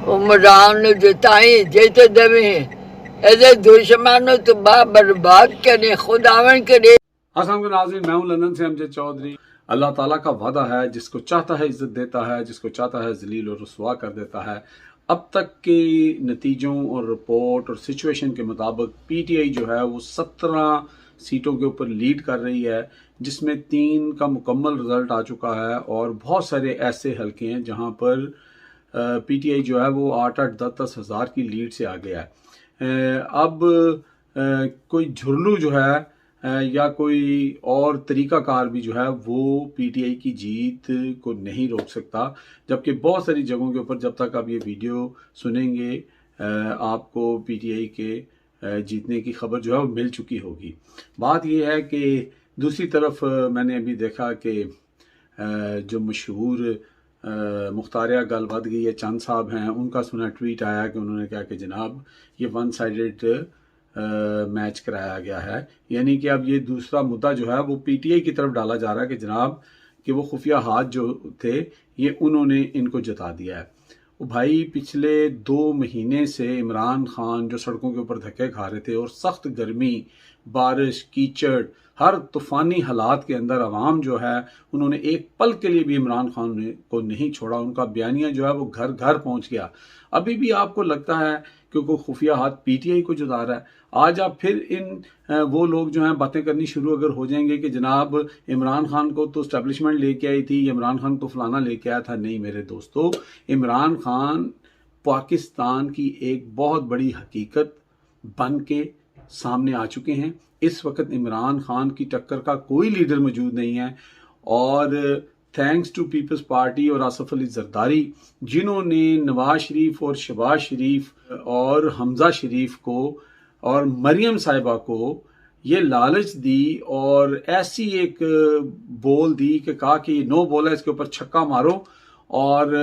उमरान जिताई जेते दवे ऐसे दुश्मनों तो बर्बाद करे खुदावन करे। अस्सलाम वालेकुम नाज़रीन, मैं हूं लंदन से अमजद चौधरी। अल्लाह ताला का वादा है, जिसको चाहता है इज्जत देता है, जिसको चाहता है जलील और रुसवा कर देता है। अब तक के नतीजों और रिपोर्ट और सिचुएशन के मुताबिक पीटीआई जो है वो 17 सीटों के ऊपर लीड कर रही है, जिसमें 3 का मुकम्मल रिजल्ट आ चुका है और बहुत सारे ऐसे हलके हैं जहां पर पीटीआई जो है वो 8-8, 10-10 हज़ार की लीड से आ गया है। अब कोई झुरलू जो है या कोई और तरीकाकार भी जो है वो पीटीआई की जीत को नहीं रोक सकता, जबकि बहुत सारी जगहों के ऊपर जब तक आप ये वीडियो सुनेंगे आपको पीटीआई के जीतने की खबर जो है वो मिल चुकी होगी। बात ये है कि दूसरी तरफ मैंने अभी देखा कि जो मशहूर मुख्तारिया गलबदगी ये चंद साहब हैं, उनका सुना ट्वीट आया कि उन्होंने कहा कि जनाब ये वन साइडेड मैच कराया गया है, यानी कि अब ये दूसरा मुद्दा जो है वो पीटीआई की तरफ डाला जा रहा है कि जनाब कि वो खुफिया हाथ जो थे ये उन्होंने इनको जता दिया है। वो भाई पिछले 2 महीने से इमरान खान जो सड़कों के ऊपर धक्के खा रहे थे और सख्त गर्मी, बारिश, कीचड़, हर तूफ़ानी हालात के अंदर अवाम जो है उन्होंने एक पल के लिए भी इमरान खान को नहीं छोड़ा। उनका बयानिया जो है वो घर घर पहुंच गया। अभी भी आपको लगता है कि वो खुफिया हाथ पीटीआई को जता रहा है। आज आप फिर इन वो लोग जो हैं बातें करनी शुरू अगर हो जाएंगे कि जनाब इमरान खान को तो स्टैब्लिशमेंट लेके आई थी, इमरान खान तो फलाना लेके आया था। नहीं मेरे दोस्तों, इमरान खान पाकिस्तान की एक बहुत बड़ी हकीकत बन के सामने आ चुके हैं। इस वक्त इमरान खान की टक्कर का कोई लीडर मौजूद नहीं है और थैंक्स टू पीपल्स पार्टी और आसफ अली जरदारी, जिन्होंने नवाज शरीफ और शहबाज शरीफ और हमजा शरीफ को और मरियम साहिबा को ये लालच दी और ऐसी एक बोल दी कि कहा कि नो बॉल है, इसके ऊपर छक्का मारो और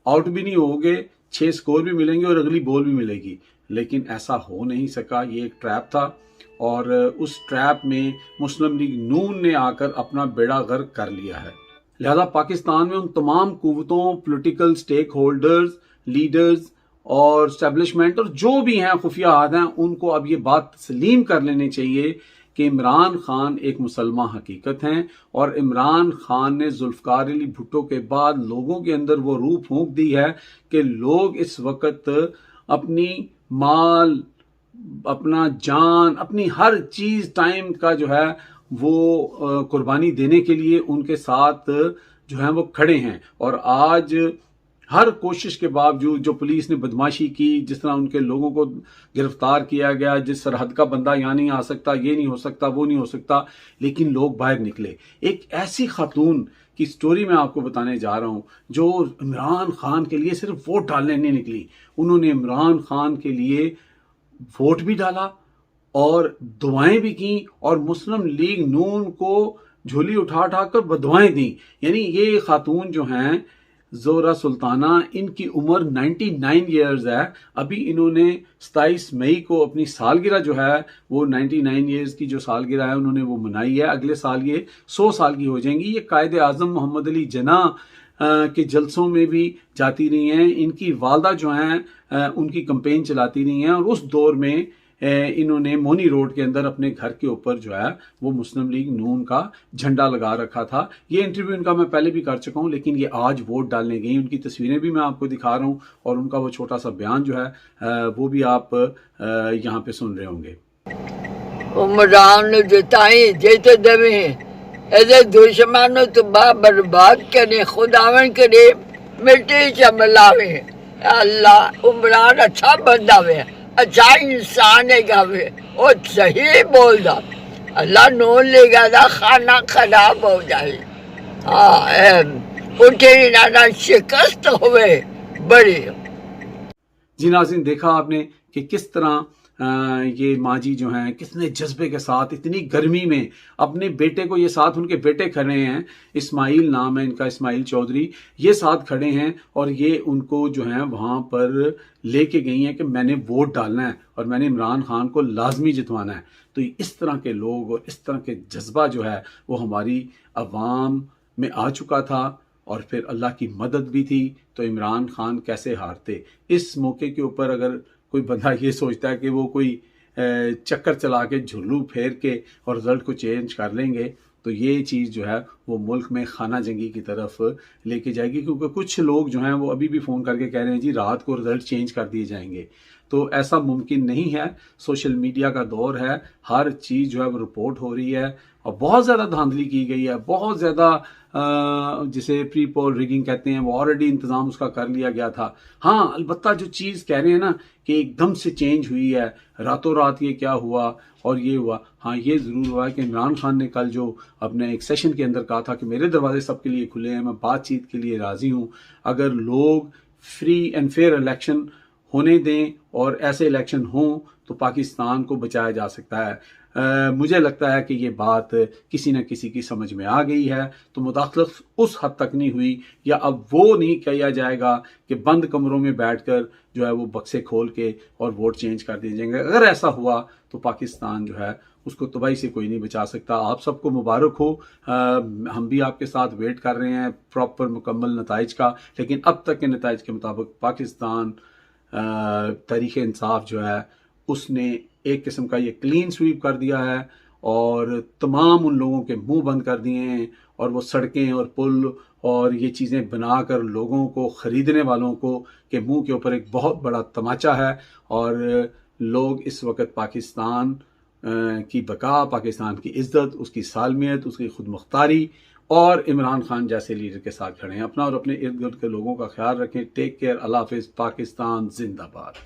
आउट भी नहीं होगे, 6 स्कोर भी मिलेंगे और अगली बॉल भी मिलेगी। लेकिन ऐसा हो नहीं सका, ये एक ट्रैप था और उस ट्रैप में मुस्लिम लीग नून ने आकर अपना बेड़ा गर्क कर लिया है। लिहाजा पाकिस्तान में उन तमाम कुव्वतों, पॉलिटिकल स्टेक होल्डर्स, लीडर्स और स्टैब्लिशमेंट और जो भी हैं खुफिया हाथ हैं, उनको अब ये बात तस्लीम कर लेनी चाहिए कि इमरान खान एक मुसलमान हकीकत हैं और इमरान खान ने जुल्फकार अली भुट्टो के बाद लोगों के अंदर वो रूह फूंक दी है कि लोग इस वक्त अपनी माल, अपना जान, अपनी हर चीज, टाइम का जो है वो कुर्बानी देने के लिए उनके साथ जो है वो खड़े हैं। और आज हर कोशिश के बावजूद जो पुलिस ने बदमाशी की, जिस तरह उनके लोगों को गिरफ्तार किया गया, जिस सरहद का बंदा यहाँ नहीं आ सकता, ये नहीं हो सकता, वो नहीं हो सकता, लेकिन लोग बाहर निकले। एक ऐसी खातून की स्टोरी मैं आपको बताने जा रहा हूं जो इमरान खान के लिए सिर्फ वोट डालने नहीं निकली, उन्होंने इमरान खान के लिए वोट भी डाला और दुआएं भी की और मुस्लिम लीग नून को झोली उठा उठा कर बदुआएं दी। यानी ये खातून जो हैं जोहरा सुल्ताना, इनकी उम्र 99 ईयर्स है। अभी इन्होंने 27 मई को अपनी सालगिरह जो है वो 99 ईयर्स की जो सालगिरह है उन्होंने वो मनाई है। अगले साल ये 100 साल की हो जाएंगी। ये कायदे आजम मोहम्मद अली जना के जलसों में भी जाती रही हैं। इनकी वालदा जो हैं उनकी कंपेन चलाती रही हैं और उस दौर में इन्होंने मोनी रोड के अंदर अपने घर के ऊपर जो है वो मुस्लिम लीग नून का झंडा लगा रखा था। ये इंटरव्यू इनका मैं पहले भी कर चुका हूं, लेकिन ये आज वोट डालने गई, उनकी तस्वीरें भी मैं आपको दिखा रहा हूं और उनका वो छोटा सा बयान जो है वो भी आप यहाँ पे सुन रहे होंगे। उमरान जिताई जेते दवे ऐसे दुश्मनों तो बर्बाद करे खुदावन करे मिट्टी चमलावे। अल्लाह उमरान अच्छा बंदा वे, अच्छा इंसान है गावे और सही बोल दा। अल्लाह नोन लेगा था खाना खराब हो जाए। हाँ उठे ना शिकस्त हुए बड़ी। जी नाज़रीन, देखा आपने कि किस तरह ये माजी जो हैं कितने जज्बे के साथ इतनी गर्मी में अपने बेटे को, ये साथ उनके बेटे खड़े हैं, इस्माइल नाम है इनका, इस्माइल चौधरी, ये साथ खड़े हैं और ये उनको जो है वहां पर लेके गई हैं कि मैंने वोट डालना है और मैंने इमरान खान को लाजमी जितवाना है। तो इस तरह के लोग और इस तरह के जज्बा जो है वो हमारी अवाम में आ चुका था और फिर अल्लाह की मदद भी थी, तो इमरान खान कैसे हारते। इस मौके के ऊपर अगर कोई बंदा ये सोचता है कि वो कोई चक्कर चला के झुल्लू फेर के और रिजल्ट को चेंज कर लेंगे, तो ये चीज़ जो है वो मुल्क में खाना जंगी की तरफ लेके जाएगी। क्योंकि कुछ लोग जो हैं वो अभी भी फ़ोन करके कह रहे हैं जी रात को रिजल्ट चेंज कर दिए जाएंगे, तो ऐसा मुमकिन नहीं है। सोशल मीडिया का दौर है, हर चीज़ जो है वो रिपोर्ट हो रही है और बहुत ज़्यादा धांधली की गई है, बहुत ज़्यादा जिसे प्री पोल रिगिंग कहते हैं वो ऑलरेडी इंतज़ाम उसका कर लिया गया था। हाँ, अलबत्ता जो चीज़ कह रहे हैं ना कि एकदम से चेंज हुई है, रातों रात ये क्या हुआ और ये हुआ, हाँ ये ज़रूर हुआ है कि इमरान खान ने कल जो अपने एक सेशन के अंदर कहा था कि मेरे दरवाजे सबके लिए खुले हैं, मैं बातचीत के लिए राज़ी हूँ, अगर लोग फ्री एंड फेयर इलेक्शन होने दें और ऐसे इलेक्शन हों तो पाकिस्तान को बचाया जा सकता है। मुझे लगता है कि ये बात किसी न किसी की समझ में आ गई है, तो मुदाखलत उस हद तक नहीं हुई, या अब वो नहीं किया जाएगा कि बंद कमरों में बैठकर जो है वो बक्से खोल के और वोट चेंज कर दिए जाएंगे। अगर ऐसा हुआ तो पाकिस्तान जो है उसको तबाही से कोई नहीं बचा सकता। आप सबको मुबारक हो, हम भी आपके साथ वेट कर रहे हैं प्रॉपर मुकम्मल नताइज का, लेकिन अब तक के नताइज के मुताबिक पाकिस्तान तहरीक इंसाफ जो है उसने एक किस्म का ये क्लीन स्वीप कर दिया है और तमाम उन लोगों के मुंह बंद कर दिए हैं, और वो सड़कें और पुल और ये चीज़ें बनाकर लोगों को, ख़रीदने वालों को के मुंह के ऊपर एक बहुत बड़ा तमाचा है। और लोग इस वक्त पाकिस्तान की बका, पाकिस्तान की इज़्ज़त, उसकी सालमियत, उसकी खुद मुख्तारी और इमरान खान जैसे लीडर के साथ खड़े हैं। अपना और अपने इर्द गिर्द के लोगों का ख्याल रखें। Take care. अल्लाह हाफ़िज़। पाकिस्तान जिंदाबाद।